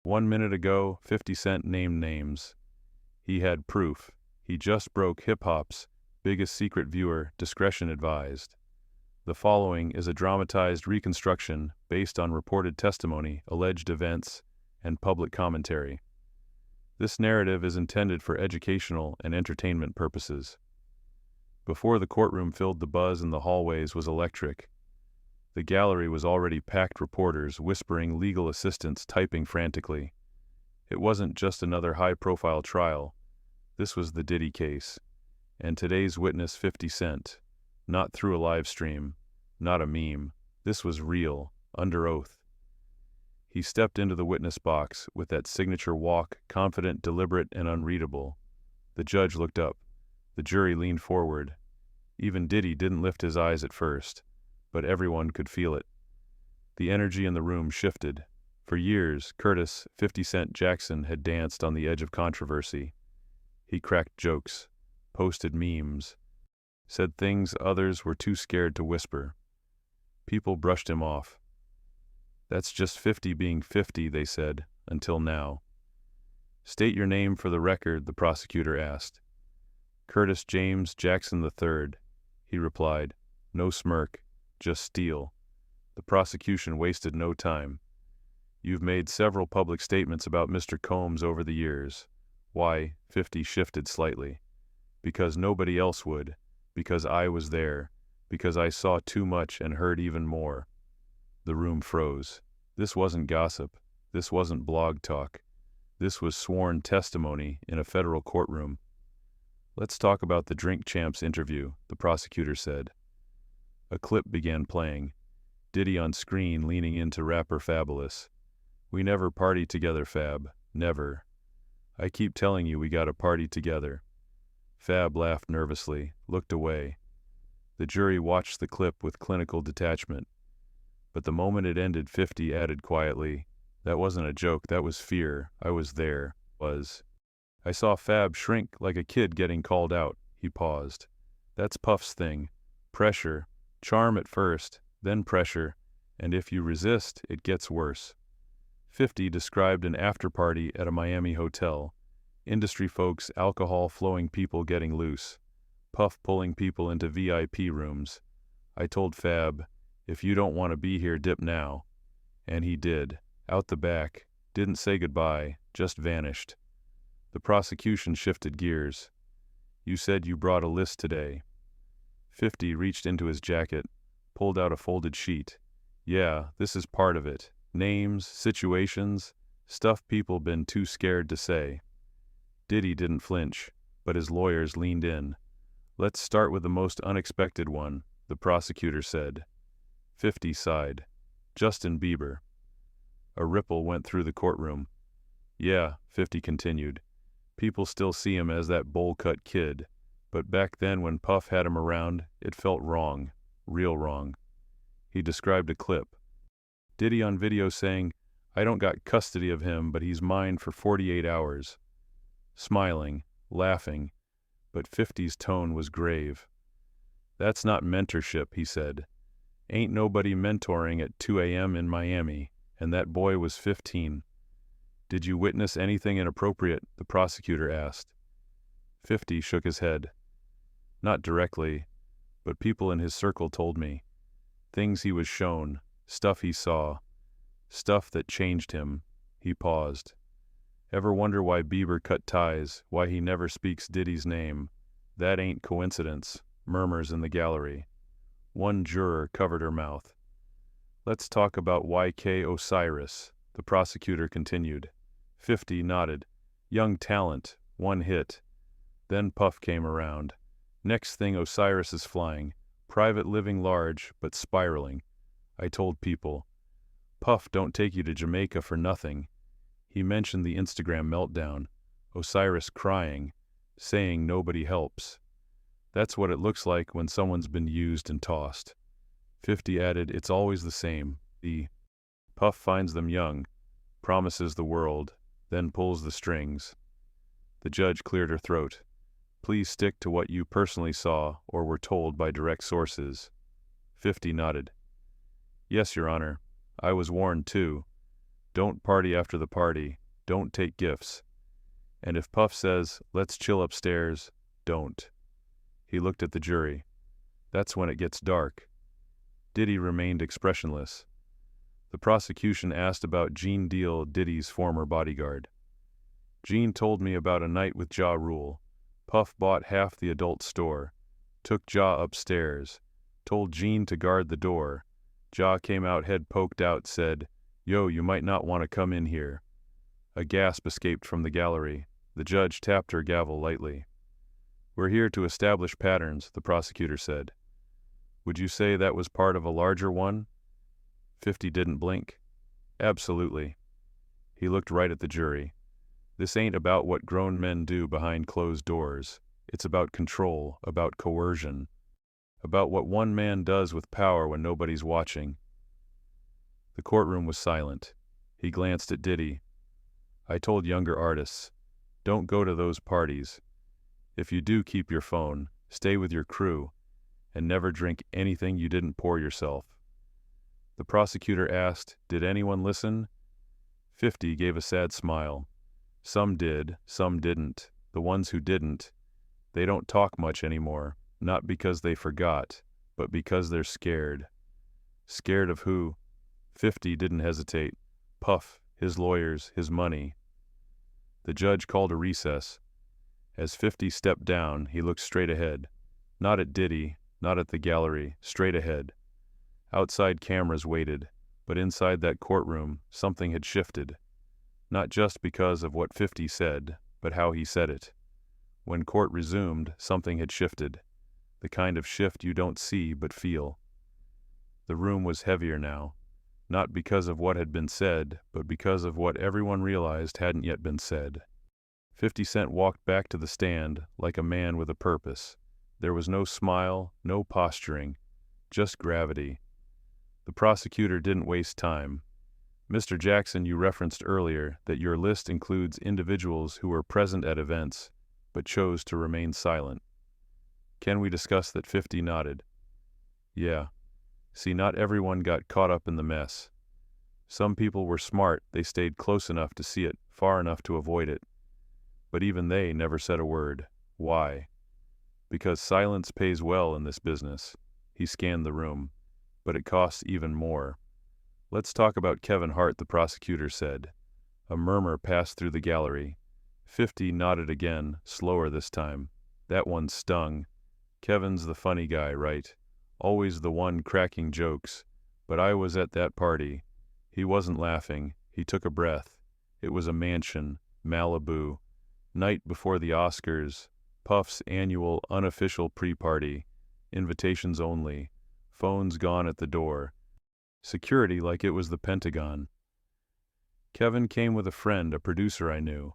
1 minute ago, 50 Cent named names. He had proof. He just broke hip-hop's biggest secret. Viewer discretion advised. The following is a dramatized reconstruction based on reported testimony, alleged events, and public commentary. This narrative is intended for educational and entertainment purposes. Before the courtroom filled, the buzz in the hallways was electric. The gallery was already packed, reporters whispering, legal assistants typing frantically. It wasn't just another high-profile trial. This was the Diddy case. And today's witness, 50 Cent. Not through a live stream, not a meme. This was real, under oath. He stepped into the witness box with that signature walk, confident, deliberate, and unreadable. The judge looked up. The jury leaned forward. Even Diddy didn't lift his eyes at first, but everyone could feel it. The energy in the room shifted. For years, Curtis 50 Cent Jackson had danced on the edge of controversy. He cracked jokes, posted memes, said things others were too scared to whisper. People brushed him off. That's just 50 being 50, they said, until now. State your name for the record, the prosecutor asked. Curtis James Jackson III, he replied. No smirk, just steel. The prosecution wasted no time. You've made several public statements about Mr. Combs over the years. Why? 50 shifted slightly. Because nobody else would. Because I was there. Because I saw too much and heard even more. The room froze. This wasn't gossip. This wasn't blog talk. This was sworn testimony in a federal courtroom. Let's talk about the Drink Champs interview, the prosecutor said. A clip began playing. Diddy on screen leaning into rapper Fabulous. We never party together, Fab. Never. I keep telling you we gotta party together. Fab laughed nervously, looked away. The jury watched the clip with clinical detachment. But the moment it ended, 50 added quietly, that wasn't a joke, that was fear. I was there. I saw Fab shrink like a kid getting called out. He paused. That's Puff's thing. Pressure. Charm at first, then pressure, and if you resist, it gets worse. 50 described an after-party at a Miami hotel. Industry folks, alcohol flowing, people getting loose. Puff pulling people into VIP rooms. I told Fab, if you don't want to be here, dip now. And he did. Out the back. Didn't say goodbye, just vanished. The prosecution shifted gears. You said you brought a list today. 50 reached into his jacket, pulled out a folded sheet. Yeah, this is part of it. Names, situations, stuff people been too scared to say. Diddy didn't flinch, but his lawyers leaned in. Let's start with the most unexpected one, the prosecutor said. 50 sighed. Justin Bieber. A ripple went through the courtroom. Yeah, 50 continued. People still see him as that bowl-cut kid, but back then when Puff had him around, it felt wrong, real wrong. He described a clip. Diddy on video saying, I don't got custody of him, but he's mine for 48 hours. Smiling, laughing, but 50's tone was grave. That's not mentorship, he said. Ain't nobody mentoring at 2 a.m. in Miami, and that boy was 15. Did you witness anything inappropriate? The prosecutor asked. 50 shook his head. Not directly, but people in his circle told me. Things he was shown, stuff he saw, stuff that changed him. He paused. Ever wonder why Bieber cut ties, why he never speaks Diddy's name? That ain't coincidence, murmurs in the gallery. One juror covered her mouth. Let's talk about YK Osiris, the prosecutor continued. 50 nodded. Young talent, one hit. Then Puff came around. Next thing, Osiris is flying. Private living large, but spiraling. I told people, Puff don't take you to Jamaica for nothing. He mentioned the Instagram meltdown. Osiris crying, saying nobody helps. That's what it looks like when someone's been used and tossed. 50 added, it's always the same. The Puff finds them young, promises the world, then pulls the strings. The judge cleared her throat. Please stick to what you personally saw or were told by direct sources. 50 nodded. Yes, Your Honor. I was warned too. Don't party after the party. Don't take gifts. And if Puff says, let's chill upstairs, don't. He looked at the jury. That's when it gets dark. Diddy remained expressionless. The prosecution asked about Gene Deal, Diddy's former bodyguard. Gene told me about a night with Ja Rule. Puff bought half the adult store, took Ja upstairs, told Gene to guard the door. Ja came out head poked out, said, "Yo, you might not want to come in here." A gasp escaped from the gallery. The judge tapped her gavel lightly. "We're here to establish patterns," the prosecutor said. "Would you say that was part of a larger one?" 50 didn't blink. "Absolutely." He looked right at the jury. "This ain't about what grown men do behind closed doors. It's about control, about coercion, about what one man does with power when nobody's watching." The courtroom was silent. He glanced at Diddy. "I told younger artists, don't go to those parties. If you do, keep your phone, stay with your crew, and never drink anything you didn't pour yourself." The prosecutor asked, "Did anyone listen?" 50 gave a sad smile. "Some did, some didn't. The ones who didn't, they don't talk much anymore, not because they forgot, but because they're scared." "Scared of who?" 50 didn't hesitate. Puff, his lawyers, his money. The judge called a recess. As 50 stepped down, he looked straight ahead. Not at Diddy, not at the gallery, straight ahead. Outside cameras waited, but inside that courtroom, something had shifted. Not just because of what 50 said, but how he said it. When court resumed, something had shifted. The kind of shift you don't see but feel. The room was heavier now. Not because of what had been said, but because of what everyone realized hadn't yet been said. 50 Cent walked back to the stand like a man with a purpose. There was no smile, no posturing, just gravity. The prosecutor didn't waste time. "Mr. Jackson, you referenced earlier that your list includes individuals who were present at events, but chose to remain silent. Can we discuss that?" 50 nodded. "Yeah. See, not everyone got caught up in the mess. Some people were smart, they stayed close enough to see it, far enough to avoid it. But even they never said a word. Why? Because silence pays well in this business." He scanned the room. "But it costs even more." "Let's talk about Kevin Hart," the prosecutor said. A murmur passed through the gallery. 50 nodded again, slower this time. "That one stung. Kevin's the funny guy, right? Always the one cracking jokes. But I was at that party. He wasn't laughing. He took a breath. It was a mansion, Malibu. Night before the Oscars. Puff's annual unofficial pre-party. Invitations only. Phones gone at the door. Security like it was the Pentagon. Kevin came with a friend, a producer I knew.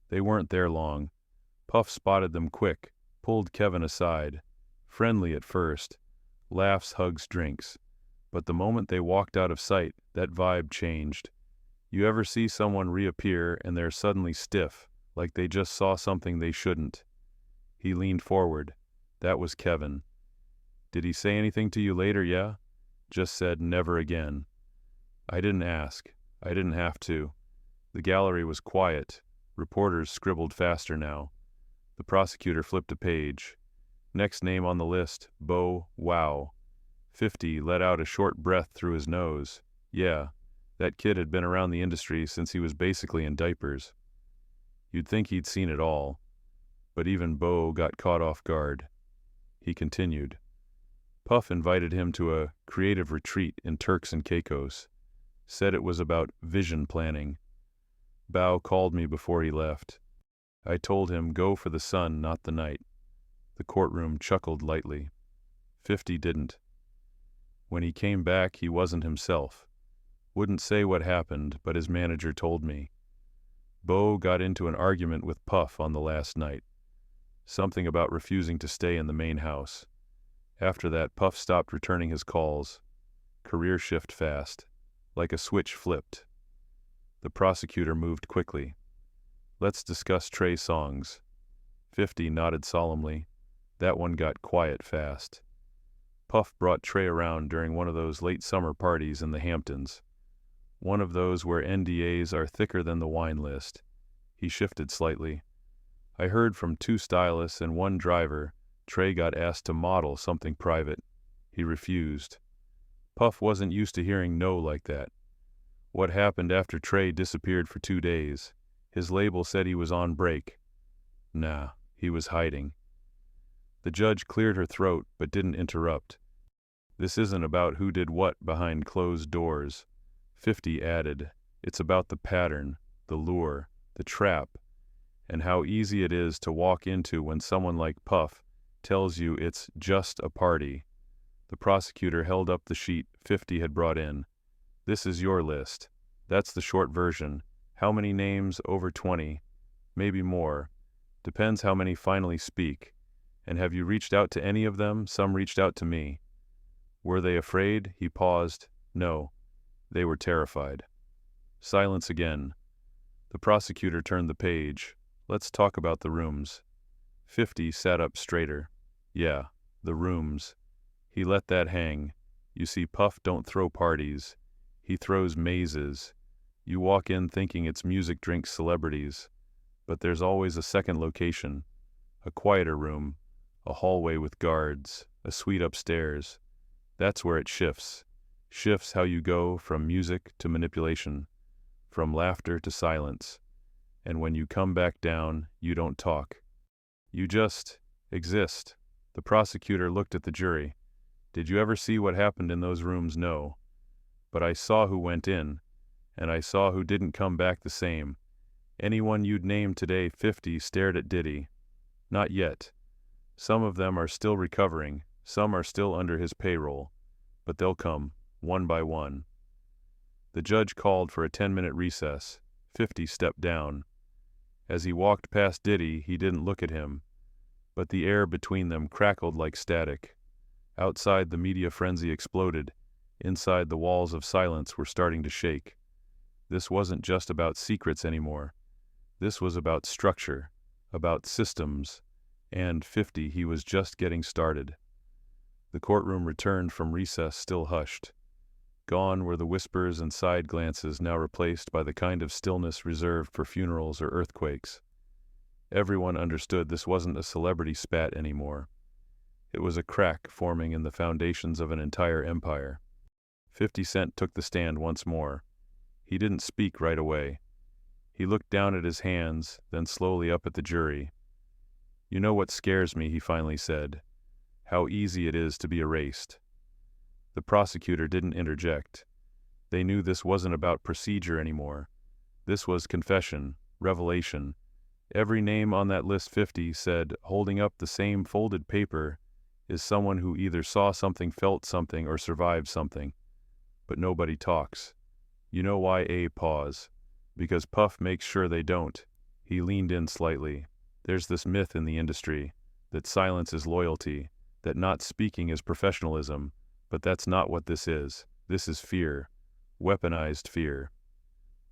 They weren't there long. Puff spotted them quick, pulled Kevin aside. Friendly at first. Laughs, hugs, drinks. But the moment they walked out of sight, that vibe changed. You ever see someone reappear and they're suddenly stiff, like they just saw something they shouldn't? He leaned forward. That was Kevin. "Did he say anything to you later, yeah?" "Just said never again." I didn't ask. I didn't have to. The gallery was quiet. Reporters scribbled faster now. The prosecutor flipped a page. Next name on the list, Bo Wow. 50 let out a short breath through his nose. Yeah, that kid had been around the industry since he was basically in diapers. You'd think he'd seen it all. But even Bo got caught off guard. He continued. Puff invited him to a creative retreat in Turks and Caicos. Said it was about vision planning. Bao called me before he left. I told him go for the sun, not the night. The courtroom chuckled lightly. 50 didn't. When he came back, he wasn't himself. Wouldn't say what happened, but his manager told me. Bo got into an argument with Puff on the last night. Something about refusing to stay in the main house. After that, Puff stopped returning his calls. Career shift fast. Like a switch flipped. The prosecutor moved quickly. Let's discuss Trey Songz. 50 nodded solemnly. That one got quiet fast. Puff brought Trey around during one of those late summer parties in the Hamptons. One of those where NDAs are thicker than the wine list. He shifted slightly. I heard from 2 stylists and 1 driver. Trey got asked to model something private. He refused. Puff wasn't used to hearing no like that. What happened after Trey disappeared for 2 days? His label said he was on break. Nah, he was hiding. The judge cleared her throat but didn't interrupt. This isn't about who did what behind closed doors. 50 added, it's about the pattern, the lure, the trap, and how easy it is to walk into when someone like Puff tells you it's just a party. The prosecutor held up the sheet 50 had brought in. This is your list. That's the short version. How many names? Over 20. Maybe more. Depends how many finally speak. And have you reached out to any of them? Some reached out to me. Were they afraid? He paused. No. They were terrified. Silence again. The prosecutor turned the page. Let's talk about the rooms. 50 sat up straighter. Yeah, the rooms. He let that hang. You see, Puff don't throw parties. He throws mazes. You walk in thinking it's music, drinks, celebrities. But there's always a second location. A quieter room. A hallway with guards. A suite upstairs. That's where it shifts. Shifts how you go from music to manipulation. From laughter to silence. And when you come back down, you don't talk. You just exist. The prosecutor looked at the jury. Did you ever see what happened in those rooms? No. But I saw who went in, and I saw who didn't come back the same. Anyone you'd name today, 50 stared at Diddy. Not yet. Some of them are still recovering, some are still under his payroll. But they'll come, one by one. The judge called for a 10-minute recess. 50 stepped down. As he walked past Diddy, he didn't look at him. But the air between them crackled like static. Outside, the media frenzy exploded. Inside, the walls of silence were starting to shake. This wasn't just about secrets anymore. This was about structure, about systems, and 50, he was just getting started. The courtroom returned from recess still hushed. Gone were the whispers and side glances, now replaced by the kind of stillness reserved for funerals or earthquakes. Everyone understood this wasn't a celebrity spat anymore. It was a crack forming in the foundations of an entire empire. 50 Cent took the stand once more. He didn't speak right away. He looked down at his hands, then slowly up at the jury. You know what scares me, he finally said. How easy it is to be erased. The prosecutor didn't interject. They knew this wasn't about procedure anymore. This was confession, revelation. Every name on that list, 50 said, holding up the same folded paper, is someone who either saw something, felt something, or survived something. But nobody talks. You know why? A pause. Because Puff makes sure they don't. He leaned in slightly. There's this myth in the industry, that silence is loyalty, that not speaking is professionalism, but that's not what this is. This is fear. Weaponized fear.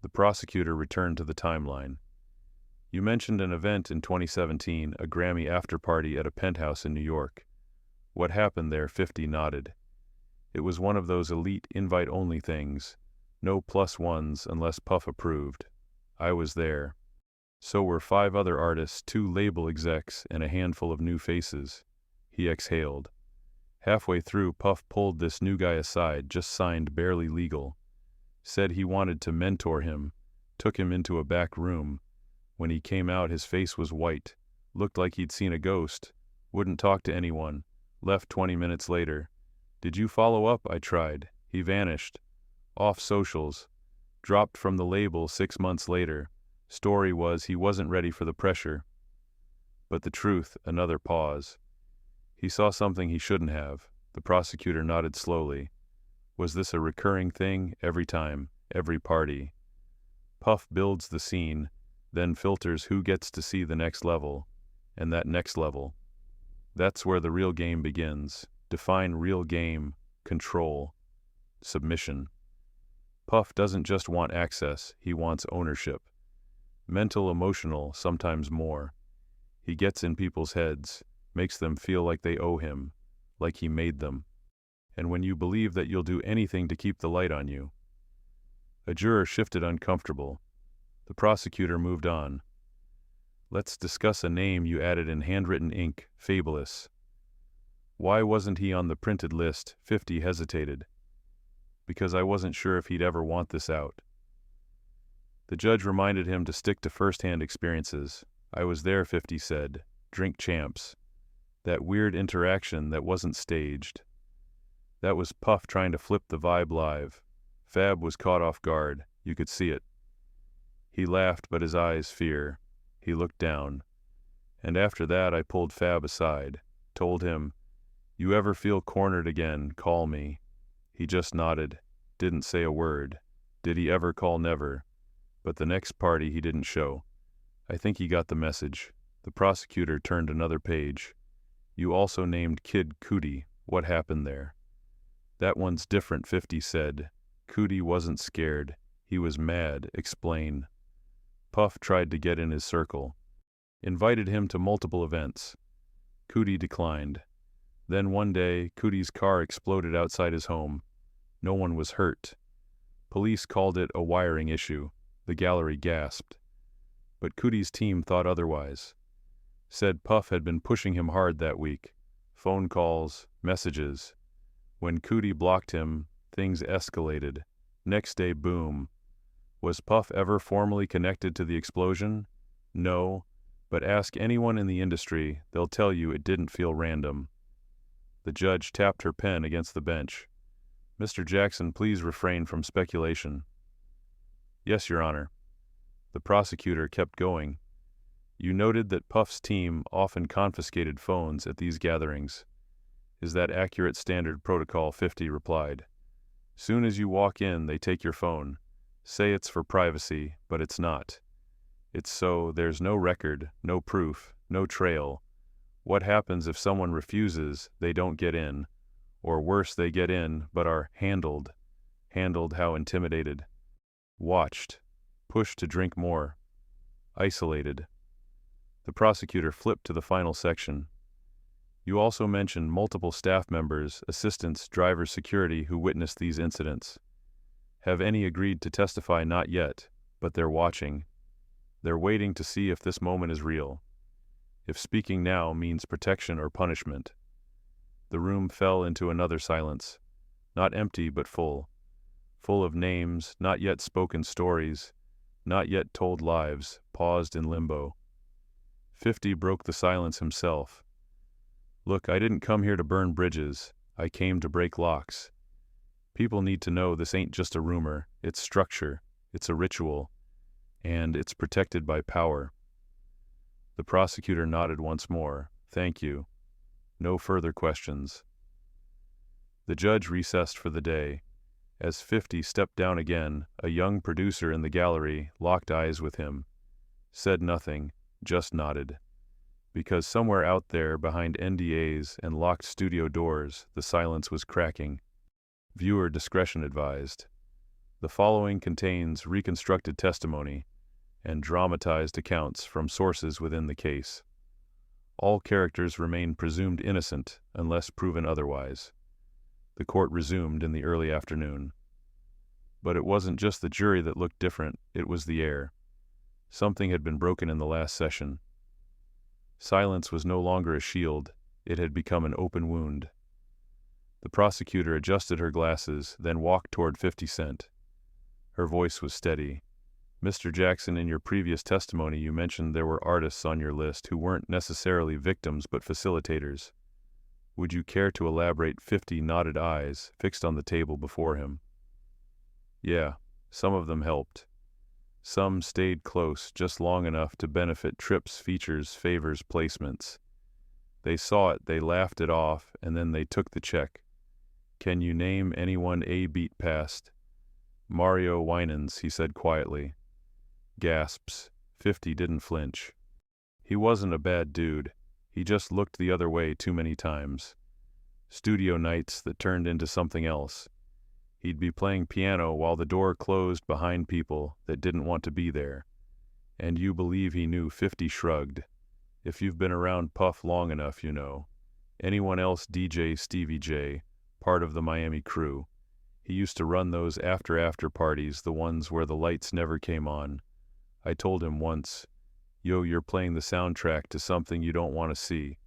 The prosecutor returned to the timeline. You mentioned an event in 2017, a Grammy after-party at a penthouse in New York. What happened there? 50 nodded. It was one of those elite invite-only things. No +1s unless Puff approved. I was there. So were 5 other artists, 2 label execs, and a handful of new faces. He exhaled. Halfway through, Puff pulled this new guy aside, just signed, barely legal. Said he wanted to mentor him. Took him into a back room. When he came out, his face was white. Looked like he'd seen a ghost. Wouldn't talk to anyone. Left 20 minutes later. Did you follow up? I tried. He vanished. Off socials. Dropped from the label 6 months later. Story was he wasn't ready for the pressure. But the truth, another pause. He saw something he shouldn't have. The prosecutor nodded slowly. Was this a recurring thing? Every time, every party. Puff builds the scene, then filters who gets to see the next level. And that next level. That's where the real game begins. Define real game, control, submission. Puff doesn't just want access, he wants ownership. Mental, emotional, sometimes more. He gets in people's heads, makes them feel like they owe him, like he made them. And when you believe that you'll do anything to keep the light on you. A juror shifted uncomfortable. The prosecutor moved on. Let's discuss a name you added in handwritten ink, Fabulous. Why wasn't he on the printed list? 50 hesitated. Because I wasn't sure if he'd ever want this out. The judge reminded him to stick to first-hand experiences. I was there, 50 said. Drink champs. That weird interaction that wasn't staged. That was Puff trying to flip the vibe live. Fab was caught off guard. You could see it. He laughed, but his eyes fear. He looked down. And after that I pulled Fab aside, told him, you ever feel cornered again, call me. He just nodded, didn't say a word. Did he ever call? Never. But the next party he didn't show. I think he got the message. The prosecutor turned another page. You also named Kid Cootie. What happened there? That one's different, 50 said. Cootie wasn't scared. He was mad. Explain. Puff tried to get in his circle. Invited him to multiple events. Cootie declined. Then one day, Cootie's car exploded outside his home. No one was hurt. Police called it a wiring issue. The gallery gasped. But Cootie's team thought otherwise. Said Puff had been pushing him hard that week. Phone calls, messages. When Cootie blocked him, things escalated. Next day, boom. Was Puff ever formally connected to the explosion? No, but ask anyone in the industry, they'll tell you it didn't feel random. The judge tapped her pen against the bench. Mr. Jackson, please refrain from speculation. Yes, Your Honor. The prosecutor kept going. You noted that Puff's team often confiscated phones at these gatherings. Is that accurate? Standard protocol, 50 replied. Soon as you walk in, they take your phone. Say it's for privacy, but it's not. It's so there's no record, no proof, no trail. What happens if someone refuses, they don't get in? Or worse, they get in, but are handled. Handled how? Intimidated. Watched. Pushed to drink more. Isolated. The prosecutor flipped to the final section. You also mentioned multiple staff members, assistants, drivers, security who witnessed these incidents. Have any agreed to testify? Not yet, but they're watching. They're waiting to see if this moment is real. If speaking now means protection or punishment. The room fell into another silence. Not empty, but full. Full of names, not yet spoken stories, not yet told lives, paused in limbo. 50 broke the silence himself. Look, I didn't come here to burn bridges. I came to break locks. People need to know this ain't just a rumor. It's structure. It's a ritual. And it's protected by power. The prosecutor nodded once more. Thank you. No further questions. The judge recessed for the day. As 50 stepped down again, a young producer in the gallery locked eyes with him. Said nothing, just nodded. Because somewhere out there behind NDAs and locked studio doors, the silence was cracking. Viewer discretion advised. The following contains reconstructed testimony and dramatized accounts from sources within the case. All characters remain presumed innocent unless proven otherwise. The court resumed in the early afternoon. But it wasn't just the jury that looked different, it was the air. Something had been broken in the last session. Silence was no longer a shield, it had become an open wound. The prosecutor adjusted her glasses, then walked toward 50 Cent. Her voice was steady. Mr. Jackson, in your previous testimony you mentioned there were artists on your list who weren't necessarily victims but facilitators. Would you care to elaborate? 50 nodded, eyes fixed on the table before him. Yeah, some of them helped. Some stayed close just long enough to benefit trips, features, favors, placements. They saw it, they laughed it off, and then they took the check. Can you name anyone A beat past? Mario Winans, he said quietly. Gasps. 50 didn't flinch. He wasn't a bad dude. He just looked the other way too many times. Studio nights that turned into something else. He'd be playing piano while the door closed behind people that didn't want to be there. And you believe he knew? 50 shrugged. If you've been around Puff long enough, you know. Anyone else? DJ Stevie J, part of the Miami crew. He used to run those after parties, the ones where the lights never came on. I told him once, "Yo, you're playing the soundtrack to something you don't want to see."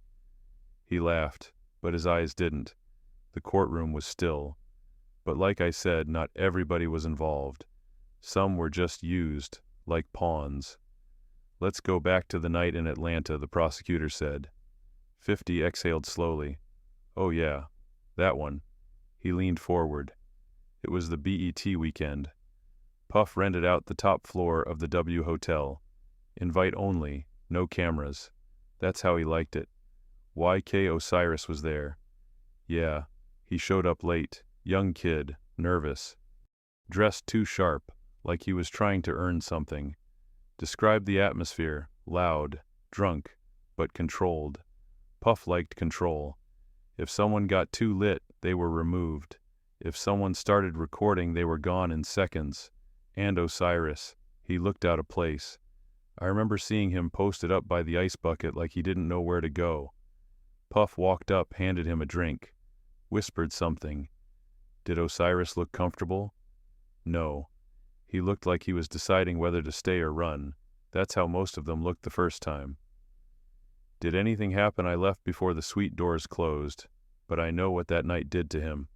He laughed, but his eyes didn't. The courtroom was still. But like I said, not everybody was involved. Some were just used, like pawns. "Let's go back to the night in Atlanta," the prosecutor said. 50 exhaled slowly. "Oh yeah, that one." He leaned forward. It was the BET weekend. Puff rented out the top floor of the W Hotel. Invite only, no cameras. That's how he liked it. YK Osiris was there. Yeah, he showed up late, young kid, nervous. Dressed too sharp, like he was trying to earn something. Described the atmosphere, loud, drunk, but controlled. Puff liked control. If someone got too lit, they were removed. If someone started recording, they were gone in seconds. And Osiris, he looked out of place. I remember seeing him posted up by the ice bucket like he didn't know where to go. Puff walked up, handed him a drink. Whispered something. Did Osiris look comfortable? No. He looked like he was deciding whether to stay or run. That's how most of them looked the first time. Did anything happen? I left before the suite doors closed, but I know what that night did to him.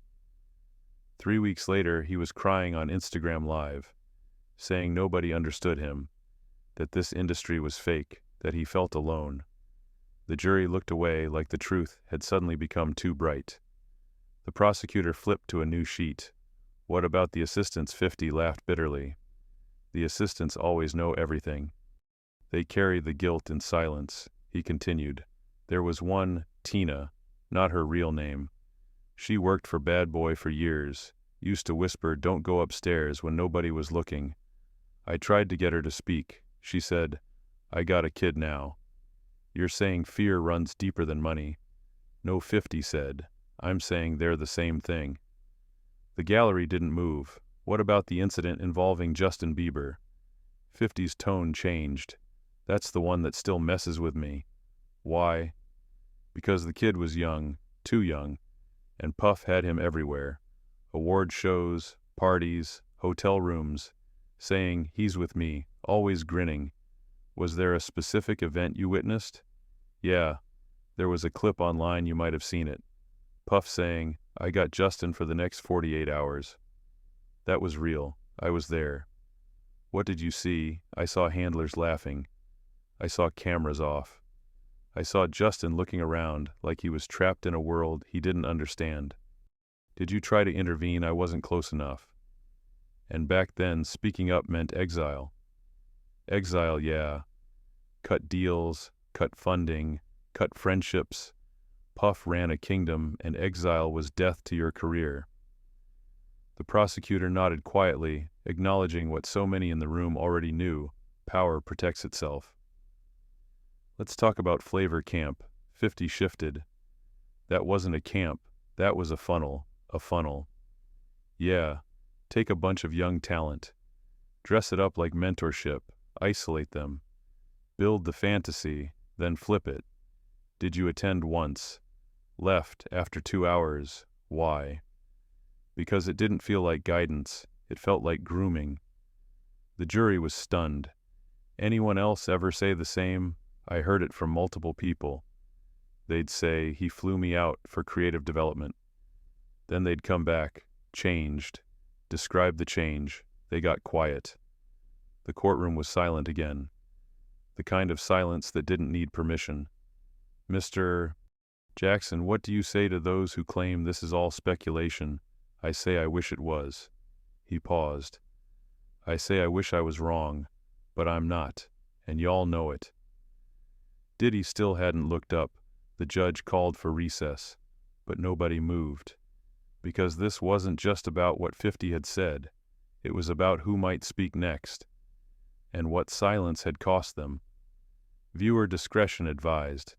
3 weeks later, he was crying on Instagram Live, saying nobody understood him, that this industry was fake, that he felt alone. The jury looked away like the truth had suddenly become too bright. The prosecutor flipped to a new sheet. What about the assistants? 50 laughed bitterly. The assistants always know everything. They carry the guilt in silence, he continued. There was one, Tina, not her real name. She worked for Bad Boy for years, used to whisper, "Don't go upstairs," when nobody was looking. I tried to get her to speak. She said, "I got a kid now." You're saying fear runs deeper than money. No, 50 said. I'm saying they're the same thing. The gallery didn't move. What about the incident involving Justin Bieber? 50's tone changed. That's the one that still messes with me. Why? Because the kid was young, too young, and Puff had him everywhere. Award shows, parties, hotel rooms, saying, "He's with me," always grinning. Was there a specific event you witnessed? Yeah, there was a clip online, you might have seen it. Puff saying, "I got Justin for the next 48 hours. That was real. I was there. What did you see? I saw handlers laughing. I saw cameras off. I saw Justin looking around like he was trapped in a world he didn't understand. Did you try to intervene? I wasn't close enough. And back then, speaking up meant exile. Exile, yeah. Cut deals, cut funding, cut friendships. Puff ran a kingdom, and exile was death to your career." The prosecutor nodded quietly, acknowledging what so many in the room already knew: power protects itself. "Let's talk about Flavor Camp." 50 shifted. "That wasn't a camp, that was a funnel. A funnel. Yeah, take a bunch of young talent. Dress it up like mentorship, isolate them. Build the fantasy, then flip it. Did you attend once? Left after 2 hours. Why? Because it didn't feel like guidance, it felt like grooming." The jury was stunned. Anyone else ever say the same? I heard it from multiple people. They'd say, "He flew me out for creative development." Then they'd come back, changed, describe the change. They got quiet. The courtroom was silent again. The kind of silence that didn't need permission. "Mr. Jackson, what do you say to those who claim this is all speculation?" "I say I wish it was." He paused. "I say I wish I was wrong, but I'm not, and y'all know it." Diddy still hadn't looked up. The judge called for recess, but nobody moved. Because this wasn't just about what 50 had said. It was about who might speak next, and what silence had cost them. Viewer discretion advised.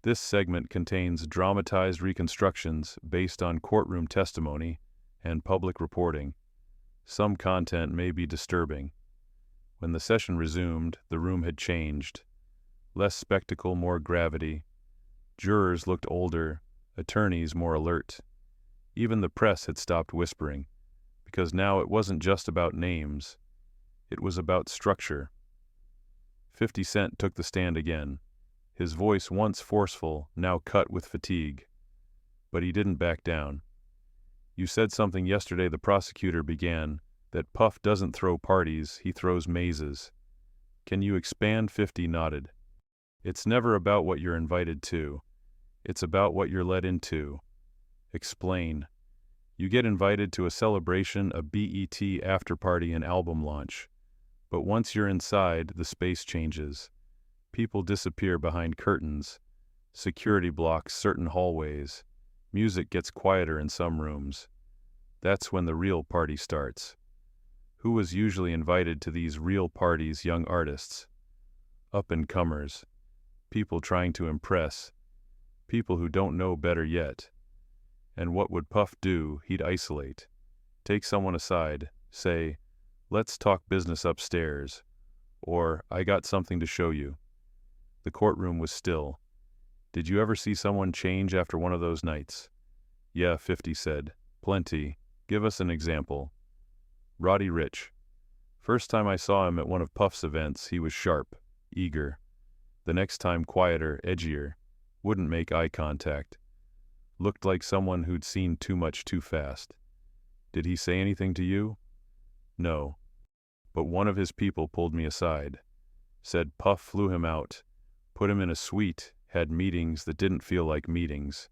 This segment contains dramatized reconstructions based on courtroom testimony and public reporting. Some content may be disturbing. When the session resumed, the room had changed. Less spectacle, more gravity. Jurors looked older, attorneys more alert. Even the press had stopped whispering. because now it wasn't just about names. It was about structure. 50 Cent took the stand again, his voice once forceful, now cut with fatigue. But he didn't back down. "You said something yesterday," the prosecutor began, "that Puff doesn't throw parties, he throws mazes. Can you expand?" 50 nodded. "It's never about what you're invited to. It's about what you're let into." "Explain." "You get invited to a celebration, a BET after-party, an album launch. But once you're inside, the space changes. People disappear behind curtains. Security blocks certain hallways. Music gets quieter in some rooms. That's when the real party starts." Who was usually invited to these real parties? Young artists. Up-and-comers. People trying to impress. People who don't know better yet. And what would Puff do? He'd isolate. Take someone aside, say, "Let's talk business upstairs," or "I got something to show you." The courtroom was still. "Did you ever see someone change after one of those nights?" "Yeah," 50 said. "Plenty. Give us an example." "Roddy Ricch. First time I saw him at one of Puff's events, he was sharp, eager. The next time quieter, edgier. Wouldn't make eye contact. Looked like someone who'd seen too much too fast." "Did he say anything to you?" "No. But one of his people pulled me aside. Said Puff flew him out, put him in a suite, had meetings that didn't feel like meetings.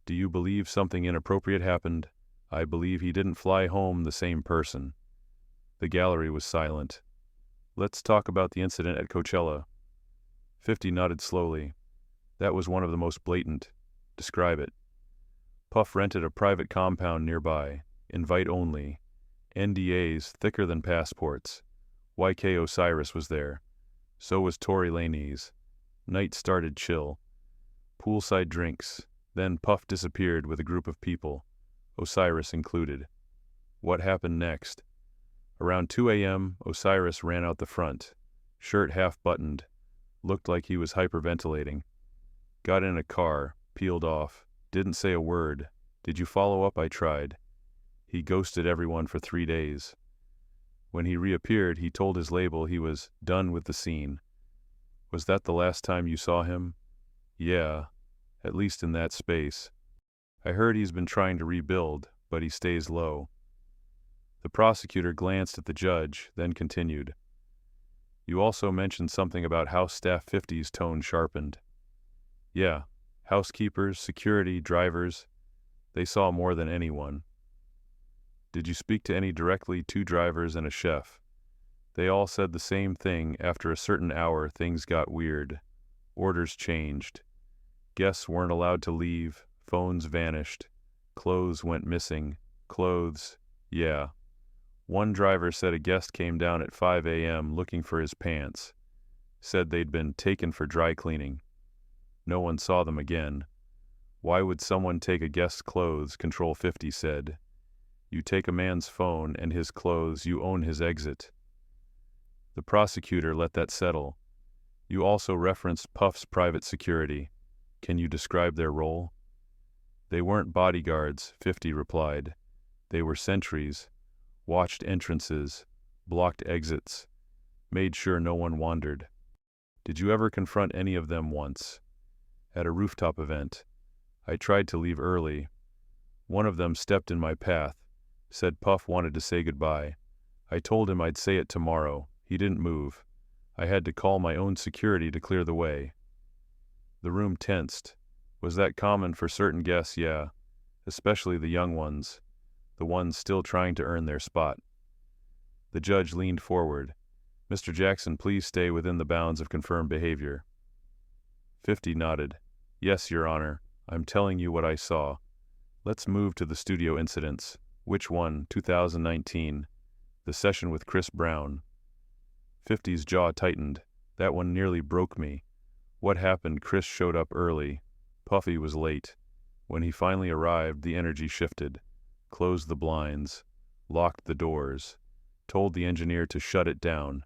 Do you believe something inappropriate happened? I believe he didn't fly home the same person." The gallery was silent. "Let's talk about the incident at Coachella." 50 nodded slowly. "That was one of the most blatant. Describe it." "Puff rented a private compound nearby. Invite only. NDAs thicker than passports. YK Osiris was there. So was Tory Lanez. Night started chill. Poolside drinks. Then Puff disappeared with a group of people, Osiris included. What happened next?" "Around 2 a.m., Osiris ran out the front. Shirt half buttoned. Looked like he was hyperventilating. Got in a car, peeled off. Didn't say a word. Did you follow up?" I tried. "He ghosted everyone for 3 days. When he reappeared, he told his label he was done with the scene." "Was that the last time you saw him?" "Yeah, at least in that space. I heard he's been trying to rebuild, but he stays low." The prosecutor glanced at the judge, then continued. "You also mentioned something about house staff." 50's tone sharpened. "Yeah, housekeepers, security, drivers. They saw more than anyone." "Did you speak to any directly?" "2 drivers and a chef. They all said the same thing. After a certain hour, things got weird. Orders changed. Guests weren't allowed to leave. Phones vanished. Clothes went missing. Clothes, yeah. One driver said a guest came down at 5 a.m. looking for his pants. Said they'd been taken for dry cleaning. No one saw them again. Why would someone take a guest's clothes? Control 50 said. You take a man's phone and his clothes, you own his exit. The prosecutor let that settle. You also referenced Puff's private security. Can you describe their role? They weren't bodyguards, 50 replied. They were sentries, watched entrances, blocked exits, made sure no one wandered. Did you ever confront any of them once? At a rooftop event. I tried to leave early. One of them stepped in my path, said Puff wanted to say goodbye. I told him I'd say it tomorrow. He didn't move. I had to call my own security to clear the way. The room tensed. Was that common for certain guests? Yeah, especially the young ones, the ones still trying to earn their spot. The judge leaned forward. Mr. Jackson, please stay within the bounds of confirmed behavior. 50 nodded. Yes, Your Honor. I'm telling you what I saw. Let's move to the studio incidents. Which one? 2019. The session with Chris Brown. 50's jaw tightened. That one nearly broke me. What happened? Chris showed up early. Puffy was late. When he finally arrived, the energy shifted. Closed the blinds. Locked the doors. Told the engineer to shut it down.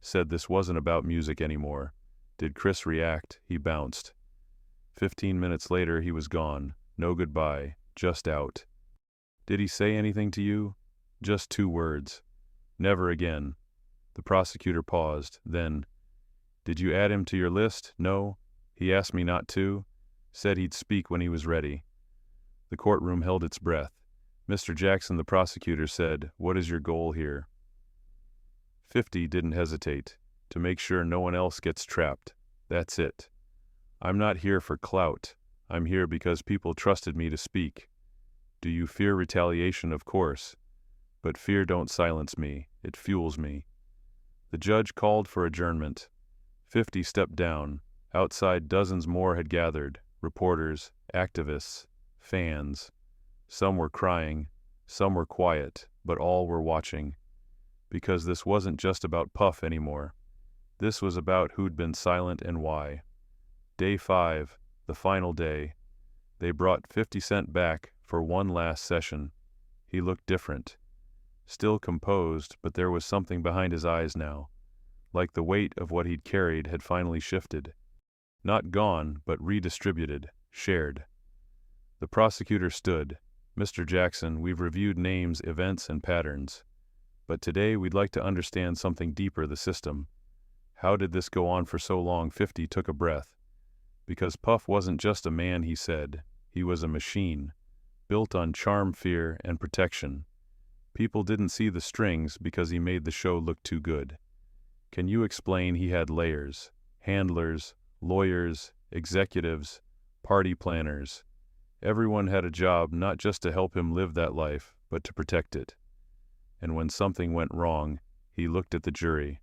Said this wasn't about music anymore. Did Chris react? He bounced. 15 minutes later, he was gone. No goodbye. Just out. Did he say anything to you? Just 2 words. Never again. The prosecutor paused, then, "Did you add him to your list?" "No. He asked me not to. Said he'd speak when he was ready." The courtroom held its breath. "Mr. Jackson," the prosecutor said, "what is your goal here?" 50 didn't hesitate. "To make sure no one else gets trapped. That's it. I'm not here for clout. I'm here because people trusted me to speak. Do you fear retaliation? Of course. But fear don't silence me. It fuels me." The judge called for adjournment. 50 stepped down. Outside, dozens more had gathered. Reporters, activists, fans. Some were crying, some were quiet, but all were watching. Because this wasn't just about Puff anymore. This was about who'd been silent and why. Day 5, the final day. They brought 50 Cent back for one last session. He looked different. Still composed, but there was something behind his eyes now. Like the weight of what he'd carried had finally shifted. Not gone, but redistributed, shared. The prosecutor stood. "Mr. Jackson, we've reviewed names, events, and patterns. But today we'd like to understand something deeper, the system. How did this go on for so long?" 50 took a breath. "Because Puff wasn't just a man," he said. "He was a machine, built on charm, fear, and protection. People didn't see the strings because he made the show look too good. Can you explain?" He had layers, handlers, lawyers, executives, party planners. Everyone had a job not just to help him live that life, but to protect it. And when something went wrong, he looked at the jury.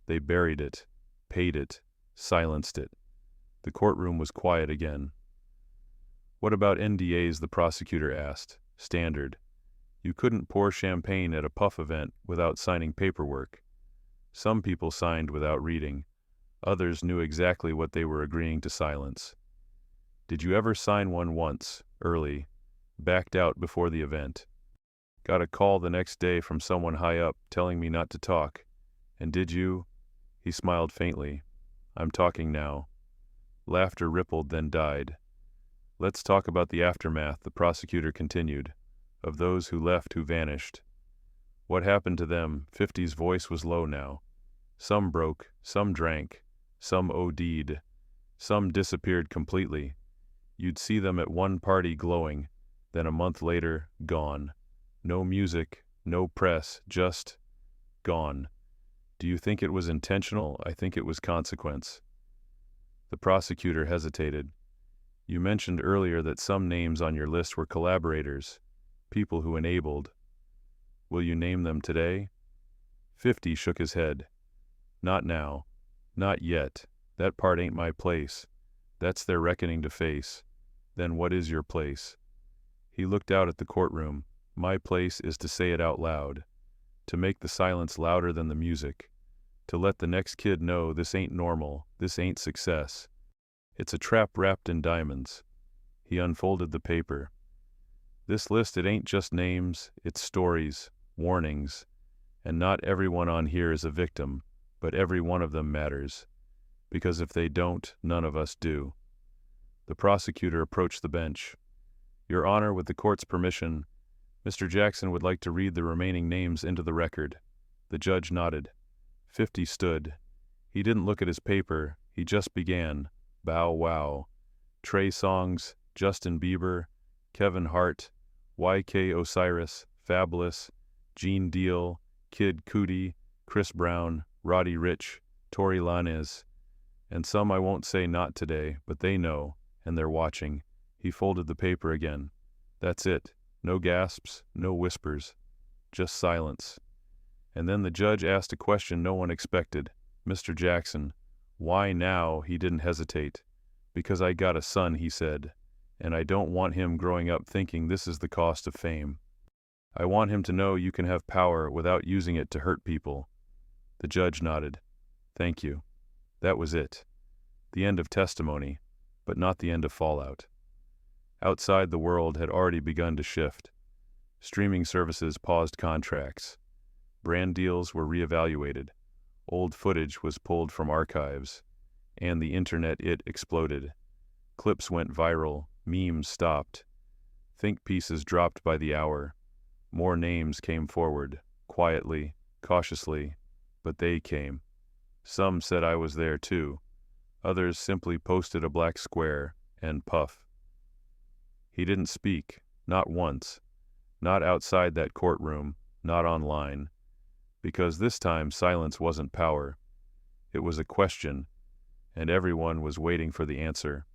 They buried it, paid it, silenced it. The courtroom was quiet again. "What about NDAs?" the prosecutor asked. "Standard. You couldn't pour champagne at a Puff event without signing paperwork. Some people signed without reading. Others knew exactly what they were agreeing to silence. Did you ever sign one once, early, backed out before the event? Got a call the next day from someone high up telling me not to talk. And did you?" He smiled faintly. "I'm talking now." Laughter rippled, then died. "Let's talk about the aftermath," the prosecutor continued, "of those who left, who vanished. What happened to them?" 50's voice was low now. "Some broke, some drank, some OD'd, some disappeared completely. You'd see them at one party glowing, then a month later, gone. No music, no press, just gone. Do you think it was intentional? I think it was consequence." The prosecutor hesitated. "You mentioned earlier that some names on your list were collaborators, people who enabled. Will you name them today?" 50 shook his head. "Not now. Not yet. That part ain't my place. That's their reckoning to face. Then what is your place?" He looked out at the courtroom. "My place is to say it out loud. To make the silence louder than the music. To let the next kid know this ain't normal, this ain't success. It's a trap wrapped in diamonds." He unfolded the paper. "This list, it ain't just names, it's stories, warnings. And not everyone on here is a victim, but every one of them matters. Because if they don't, none of us do." The prosecutor approached the bench. "Your Honor, with the court's permission, Mr. Jackson would like to read the remaining names into the record." The judge nodded. 50 stood. He didn't look at his paper, he just began. Bow wow. Trey Songz, Justin Bieber, Kevin Hart, YK Osiris, Fabulous, Gene Deal, Kid Cudi, Chris Brown, Roddy Ricch, Tory Lanez. And some I won't say not today, but they know, and they're watching. He folded the paper again. That's it. No gasps, no whispers. Just silence. And then the judge asked a question no one expected. "Mr. Jackson, why now?" He didn't hesitate. "Because I got a son," he said, "and I don't want him growing up thinking this is the cost of fame. I want him to know you can have power without using it to hurt people." The judge nodded. "Thank you." That was it. The end of testimony, but not the end of fallout. Outside, the world had already begun to shift. Streaming services paused contracts. Brand deals were reevaluated. Old footage was pulled from archives. And the internet, it exploded. Clips went viral, memes stopped. Think pieces dropped by the hour. More names came forward, quietly, cautiously, but they came. Some said I was there too. Others simply posted a black square and puff. He didn't speak, not once, not outside that courtroom, not online, because this time silence wasn't power. It was a question, and everyone was waiting for the answer.